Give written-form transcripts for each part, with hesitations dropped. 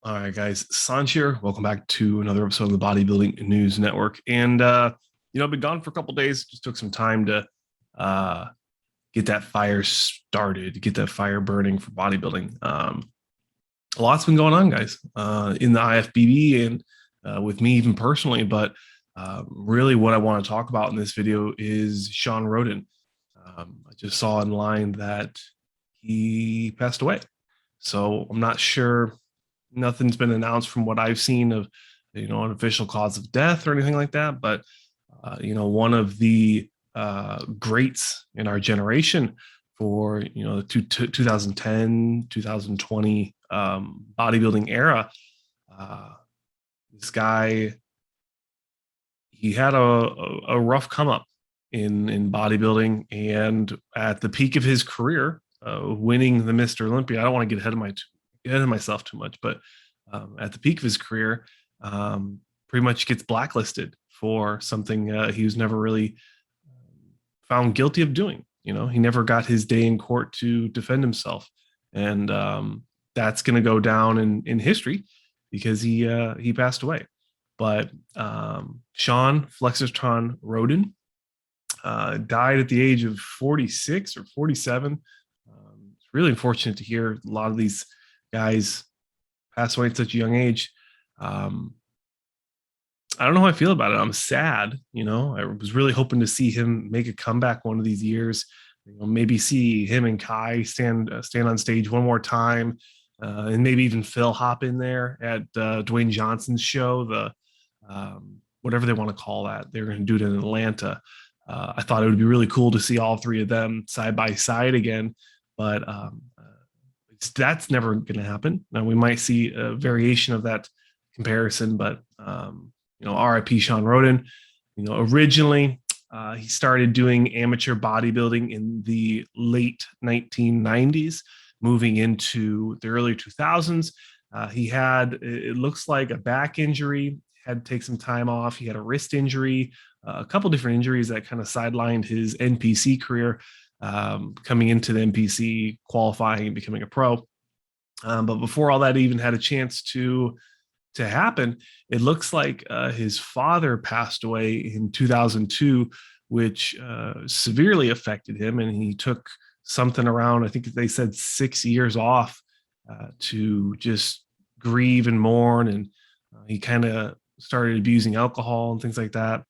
All right, guys. Sanj here. Welcome back to another episode of the Bodybuilding News Network. And I've been gone for a couple days. Just took some time to uh, get that fire started, get that fire burning for bodybuilding. A lot's been going on, guys, in the IFBB and with me even personally. But really, what I want to talk about in this video is Shawn Rhoden. I just saw online that he passed away. So I'm not sure. Nothing's been announced from what I've seen of, an official cause of death or anything like that. But, one of the greats in our generation for, the 2010, 2020 bodybuilding era, this guy, he had a rough come up in bodybuilding, and at the peak of his career, winning the Mr. Olympia. I don't want to get ahead of myself too much, but at the peak of his career, pretty much gets blacklisted for something he was never really found guilty of doing. He never got his day in court to defend himself, and that's going to go down in history because he passed away. But Shawn Rhoden died at the age of 46 or 47. It's really unfortunate to hear a lot of these guys pass away at such a young age. I don't know how I feel about it. I'm sad. I was really hoping to see him make a comeback one of these years. Maybe see him and Kai stand on stage one more time, and maybe even Phil hop in there at Dwayne Johnson's show, the whatever they want to call that. They're going to do it in Atlanta. I thought it would be really cool to see all three of them side by side again, but that's never going to happen. Now we might see a variation of that comparison, but RIP Shawn Rhoden. Originally he started doing amateur bodybuilding in the late 1990s, moving into the early 2000s. He had, it looks like, a back injury, had to take some time off. He had a wrist injury, a couple different injuries that kind of sidelined his NPC career, coming into the NPC, qualifying and becoming a pro. But before all that even had a chance to happen, it looks like his father passed away in 2002, which severely affected him, and he took something around, I think they said, 6 years off to just grieve and mourn, and he kind of started abusing alcohol and things like that.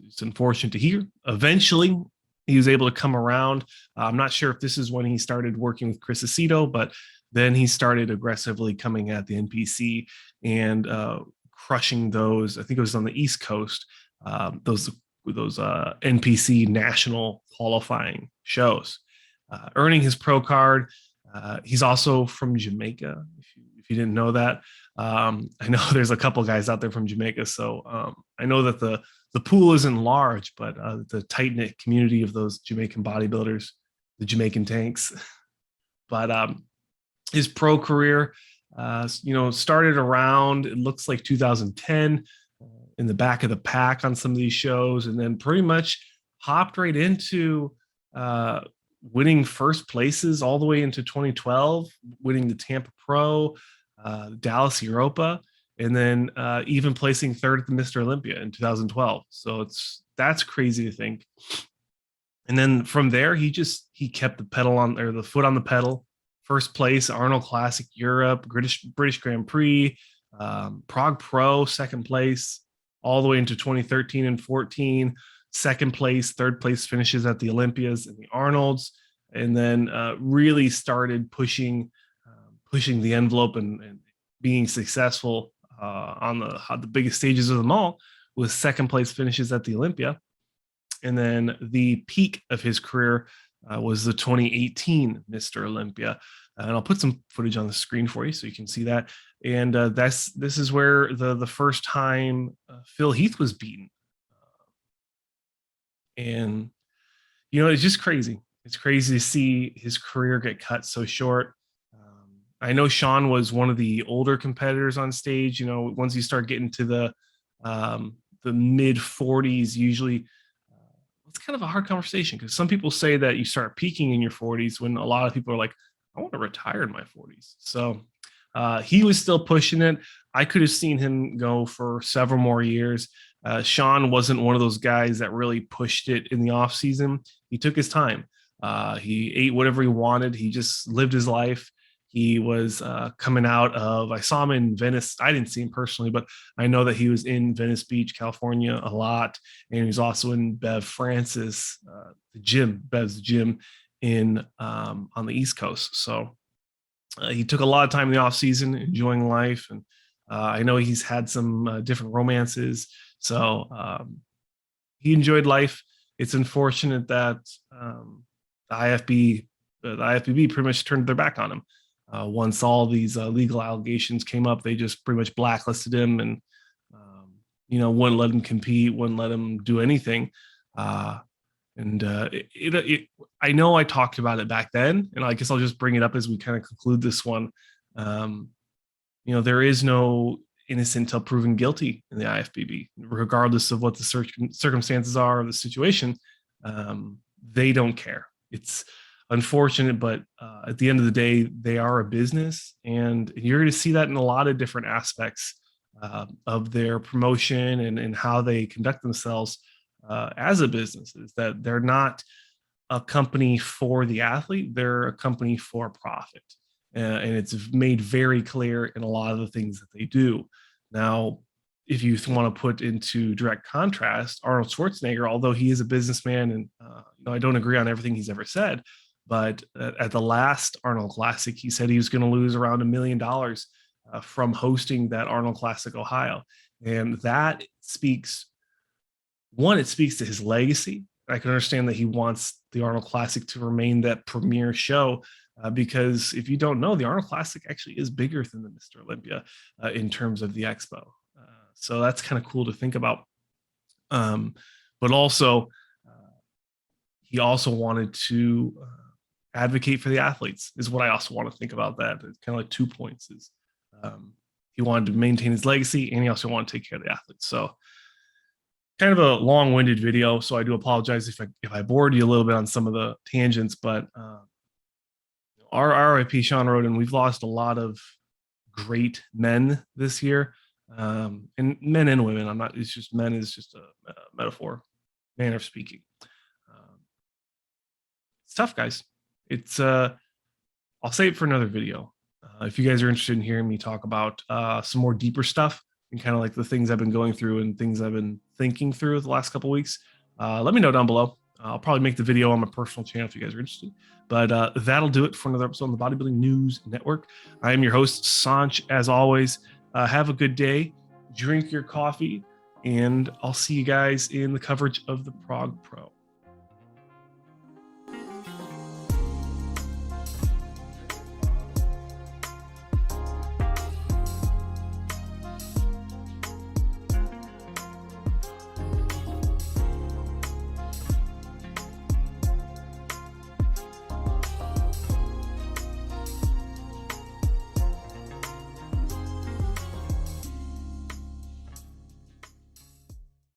It's unfortunate to hear. Eventually, he was able to come around. I'm not sure if this is when he started working with Chris Aceto, but then he started aggressively coming at the NPC and crushing those. I think it was on the East Coast, those NPC national qualifying shows, earning his pro card. He's also from Jamaica, if you didn't know that. I know there's a couple guys out there from Jamaica, so I know that the pool isn't large, but the tight knit community of those Jamaican bodybuilders, the Jamaican tanks. But his pro career, started around, it looks like 2010, in the back of the pack on some of these shows, and then pretty much hopped right into winning first places all the way into 2012, winning the Tampa Pro, Dallas Europa, and then even placing third at the Mr. Olympia in 2012. So that's crazy to think. And then from there, he kept the foot on the pedal. First place, Arnold Classic Europe, British Grand Prix, Prague Pro, second place, all the way into 2013 and 14. Second place, third place finishes at the Olympias and the Arnolds, and then really started pushing the envelope and being successful on the biggest stages of them all, with second place finishes at the Olympia. And then the peak of his career was the 2018 Mr. Olympia. And I'll put some footage on the screen for you so you can see that. And this is where the first time Phil Heath was beaten. And, it's just crazy. It's crazy to see his career get cut so short. I know Shawn was one of the older competitors on stage. Once you start getting to the mid 40s, usually it's kind of a hard conversation, because some people say that you start peaking in your 40s, when a lot of people are like, I want to retire in my 40s. So He was still pushing it. I could have seen him go for several more years. Shawn wasn't one of those guys that really pushed it in the off season. He took his time. He ate whatever he wanted. He just lived his life. He was coming out of, I saw him in Venice. I didn't see him personally, but I know that he was in Venice Beach, California a lot. And he's also in Bev Francis, the gym, Bev's gym in on the East Coast. So he took a lot of time in the off season, enjoying life. And I know he's had some different romances. So he enjoyed life. It's unfortunate that the IFBB pretty much turned their back on him. Once all these legal allegations came up, they just pretty much blacklisted him and, wouldn't let him compete, wouldn't let him do anything. I know I talked about it back then, and I guess I'll just bring it up as we kind of conclude this one. There is no innocent until proven guilty in the IFBB, regardless of what the circumstances are of the situation. They don't care. It's unfortunate, but at the end of the day, they are a business, and you're going to see that in a lot of different aspects of their promotion and how they conduct themselves as a business. Is that they're not a company for the athlete, they're a company for profit. And it's made very clear in a lot of the things that they do. Now, if you want to put into direct contrast, Arnold Schwarzenegger, although he is a businessman, and I don't agree on everything he's ever said, but at the last Arnold Classic, he said he was going to lose around $1 million from hosting that Arnold Classic Ohio. And that speaks, one, it speaks to his legacy. I can understand that he wants the Arnold Classic to remain that premier show, because if you don't know, the Arnold Classic actually is bigger than the Mr. Olympia in terms of the expo. So that's kind of cool to think about. But also, he also wanted to advocate for the athletes, is what I also want to think about that. It's kind of like 2 points. Is he wanted to maintain his legacy, and he also wanted to take care of the athletes. So kind of a long-winded video, so I do apologize if I bored you a little bit on some of the tangents, but our RIP Shawn Rhoden, we've lost a lot of great men this year, and men and women. It's just men is just a metaphor, manner of speaking. It's tough, guys. It's I'll save it for another video. If you guys are interested in hearing me talk about some more deeper stuff and kind of like the things I've been going through and things I've been thinking through the last couple of weeks, let me know down below. I'll probably make the video on my personal channel if you guys are interested. But that'll do it for another episode on the Bodybuilding News Network. I am your host, Sanch, as always. Have a good day. Drink your coffee, and I'll see you guys in the coverage of the Prague Pro.